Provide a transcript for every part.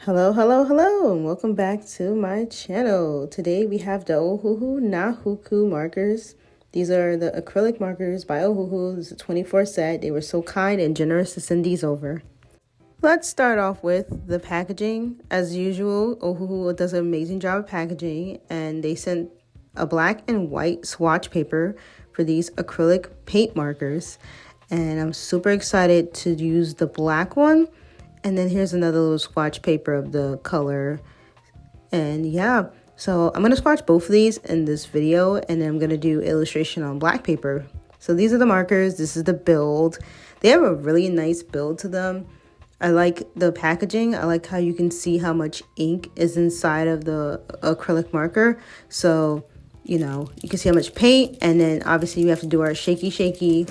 Hello, hello, hello, and welcome back to my channel. Today we have the Ohuhu Nahuku markers. These are the acrylic markers by Ohuhu. This is a 24 set. They were so kind and generous to send these over. Let's start off with the packaging. As usual, Ohuhu does an amazing job of packaging, and they sent a black and white swatch paper for these acrylic paint markers. And I'm super excited to use the black one. And then here's another little swatch paper of the color. And yeah, so I'm going to swatch both of these in this video, and then I'm going to do illustration on black paper. So these are the markers. This is the build. They have a really nice build to them. I like the packaging. I like how you can see how much ink is inside of the acrylic marker. So, you know, you can see how much paint, and then obviously we have to do our shaky.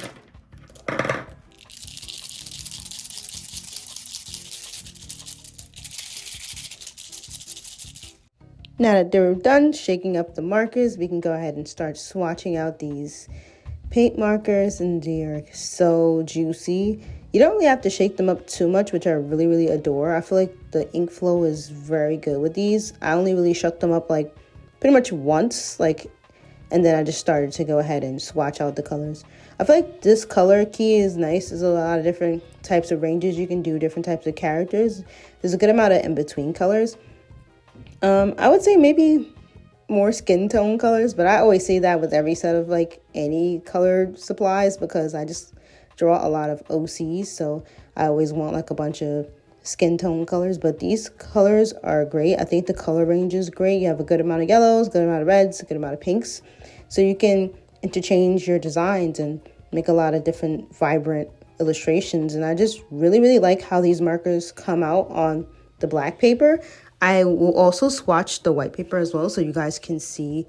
Now that they're done shaking up the markers, we can go ahead and start swatching out these paint markers, and they're so juicy. You don't really have to shake them up too much, which I really adore. I feel like the ink flow is very good with these. I only really shook them up like pretty much once, and then I just started to go ahead and swatch out the colors. I feel like this color key is nice. There's a lot of different types of ranges you can do, different types of characters. There's a good amount of in-between colors. I would say maybe more skin tone colors, but I always say that with every set of like any colored supplies because I just draw a lot of OCs, so I always want like a bunch of skin tone colors. But these colors are great. I think the color range is great. You have a good amount of yellows, good amount of reds, a good amount of pinks, so you can interchange your designs and make a lot of different vibrant illustrations. And I just really like how these markers come out on the black paper. I will also swatch the white paper as well so you guys can see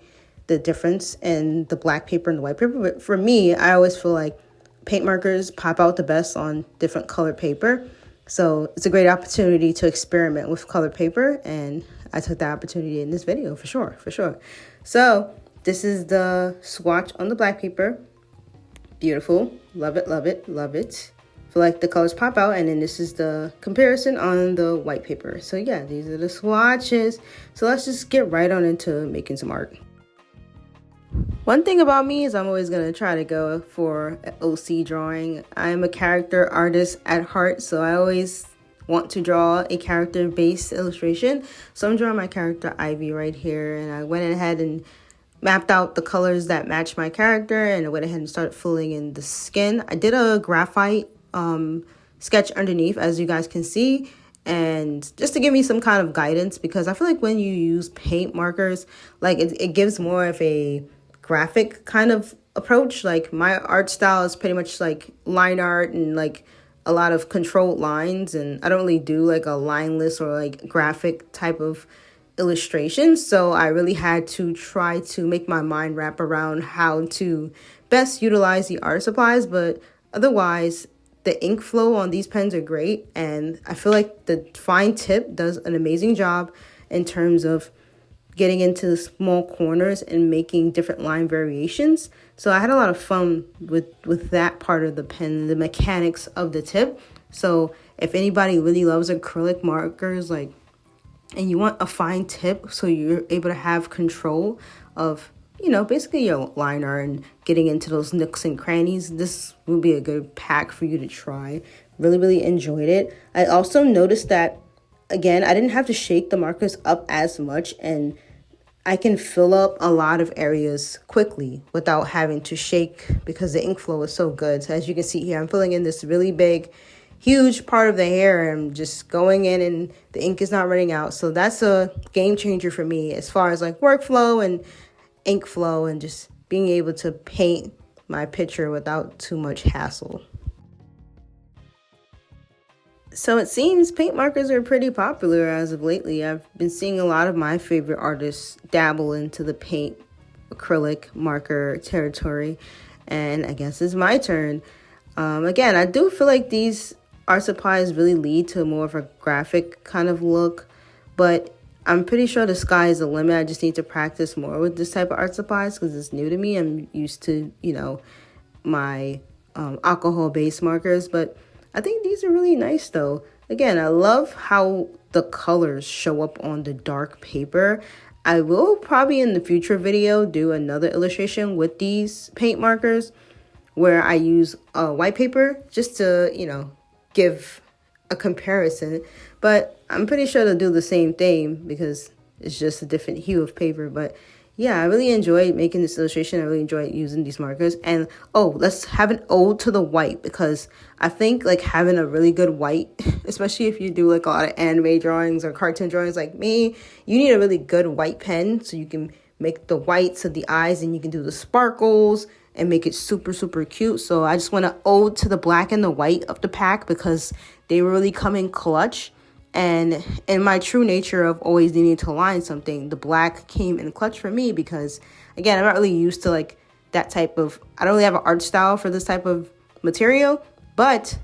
the difference in the black paper and the white paper. But for me, I always feel like paint markers pop out the best on different colored paper. So it's a great opportunity to experiment with colored paper, and I took that opportunity in this video for sure. So this is the swatch on the black paper. Beautiful. Love it. Feel like the colors pop out, and then this is the comparison on the white paper. So yeah, these are the swatches. So let's just get right on into making some art. One thing about me is I'm always going to try to go for an OC drawing. I'm a character artist at heart, so I always want to draw a character-based illustration. So I'm drawing my character Ivy right here, and I went ahead and mapped out the colors that match my character, and I went ahead and started filling in the skin. I did a graphite sketch underneath, as you guys can see, and just to give me some kind of guidance, because I feel like when you use paint markers, like it gives more of a graphic kind of approach. Like my art style is pretty much like line art and like a lot of controlled lines, and I don't really do like a lineless or like graphic type of illustration. So I really had to try to make my mind wrap around how to best utilize the art supplies. But otherwise, the ink flow on these pens are great, and I feel like the fine tip does an amazing job in terms of getting into the small corners and making different line variations. So I had a lot of fun with that part of the pen, the mechanics of the tip. So if anybody really loves acrylic markers, like, and you want a fine tip so you're able to have control of, you know, basically your liner and getting into those nooks and crannies, this will be a good pack for you to try. Really enjoyed it. I also noticed that, again, I didn't have to shake the markers up as much, and I can fill up a lot of areas quickly without having to shake because the ink flow is so good. So as you can see here, I'm filling in this really big, huge part of the hair. I'm just going in and the ink is not running out. So that's a game changer for me as far as like workflow and ink flow and just being able to paint my picture without too much hassle. So it seems paint markers are pretty popular as of lately. I've been seeing a lot of my favorite artists dabble into the paint acrylic marker territory, and I guess it's my turn. Again, I do feel like these art supplies really lead to more of a graphic kind of look, but I'm pretty sure the sky is the limit. I just need to practice more with this type of art supplies because it's new to me. I'm used to, you know, my alcohol-based markers, but I think these are really nice though. Again, I love how the colors show up on the dark paper. I will probably in the future video do another illustration with these paint markers where I use white paper just to, you know, give a comparison. But I'm pretty sure they'll do the same thing because it's just a different hue of paper. But yeah, I really enjoyed making this illustration. I really enjoyed using these markers. And oh, let's have an ode to the white, because I think like having a really good white, especially if you do like a lot of anime drawings or cartoon drawings like me, you need a really good white pen so you can make the whites of the eyes and you can do the sparkles and make it super, super cute. So I just want to ode to the black and the white of the pack because they really come in clutch. And in my true nature of always needing to line something, the black came in clutch for me because, again, I'm not really used to like that type of, I don't really have an art style for this type of material, but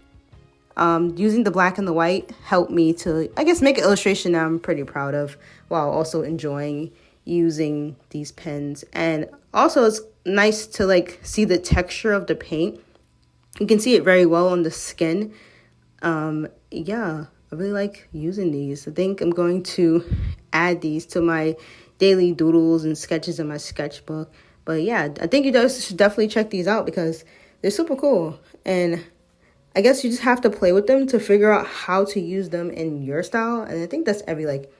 using the black and the white helped me to, I guess, make an illustration that I'm pretty proud of while also enjoying using these pens. And also it's nice to like see the texture of the paint. You can see it very well on the skin. Yeah, I really like using these. I think I'm going to add these to my daily doodles and sketches in my sketchbook. But yeah, I think you guys should definitely check these out because they're super cool. And I guess you just have to play with them to figure out how to use them in your style. And I think that's every like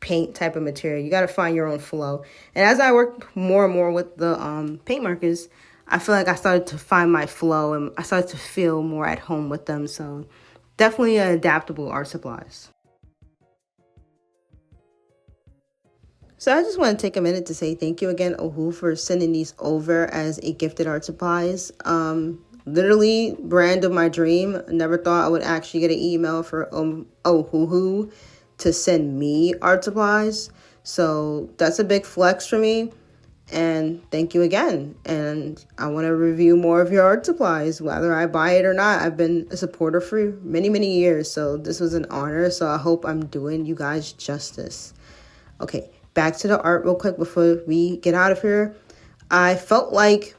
paint type of material. You got to find your own flow. And as I work more and more with the paint markers, I feel like I started to find my flow and I started to feel more at home with them. So definitely adaptable art supplies. So I just want to take a minute to say thank you again, Ohuhu, for sending these over as a gifted art supplies. Literally brand of my dream. Never thought I would actually get an email for Ohuhu to send me art supplies. So that's a big flex for me. And thank you again. And I want to review more of your art supplies, whether I buy it or not. I've been a supporter for many, many years. So this was an honor. So I hope I'm doing you guys justice. Okay, back to the art real quick before we get out of here. I felt like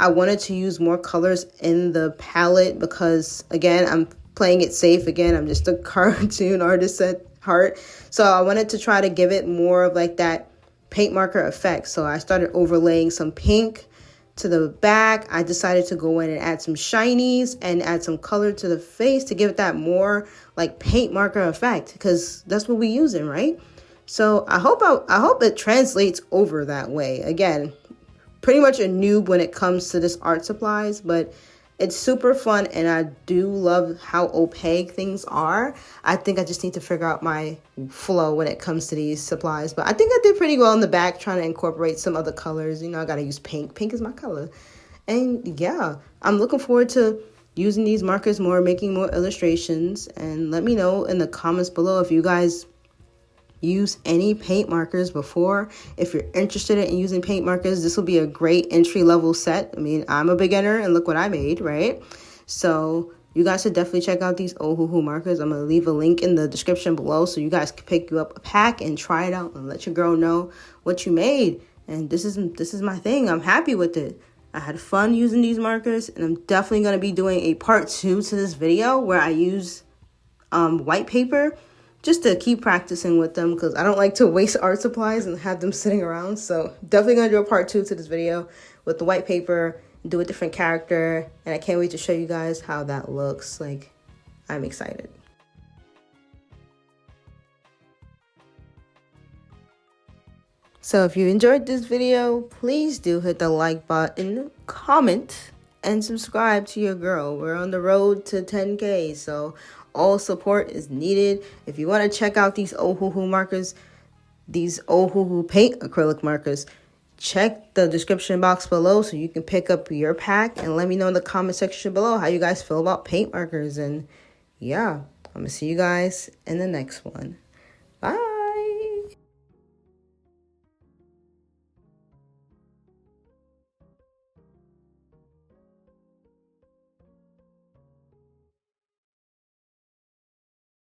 I wanted to use more colors in the palette because, again, I'm playing it safe. Again, I'm just a cartoon artist at heart. So I wanted to try to give it more of like that paint marker effect. So I started overlaying some pink to the back. I decided to go in and add some shinies and add some color to the face to give it that more like paint marker effect because that's what we're using, right? So I hope it translates over that way. Again, pretty much a noob when it comes to this art supplies, but it's super fun and I do love how opaque things are. I think I just need to figure out my flow when it comes to these supplies. But I think I did pretty well in the back trying to incorporate some other colors. You know, I got to use pink. Pink is my color. And yeah, I'm looking forward to using these markers more, making more illustrations. And let me know in the comments below if you guys use any paint markers before. If you're interested in using paint markers, this will be a great entry-level set. I mean, I'm a beginner and look what I made, right? So you guys should definitely check out these Ohuhu markers. I'm going to leave a link in the description below so you guys can pick you up a pack and try it out and let your girl know what you made. And this is my thing. I'm happy with it. I had fun using these markers, and I'm definitely going to be doing a part 2 to this video where I use white paper just to keep practicing with them because I don't like to waste art supplies and have them sitting around. So definitely going to do a part 2 to this video with the white paper, do a different character, and I can't wait to show you guys how that looks. Like, I'm excited. So if you enjoyed this video, please do hit the like button, comment, and subscribe to your girl. We're on the road to 10K, so all support is needed. If you want to check out these Ohuhu markers, these Ohuhu paint acrylic markers, check the description box below so you can pick up your pack and let me know in the comment section below how you guys feel about paint markers. And yeah, I'm going to see you guys in the next one.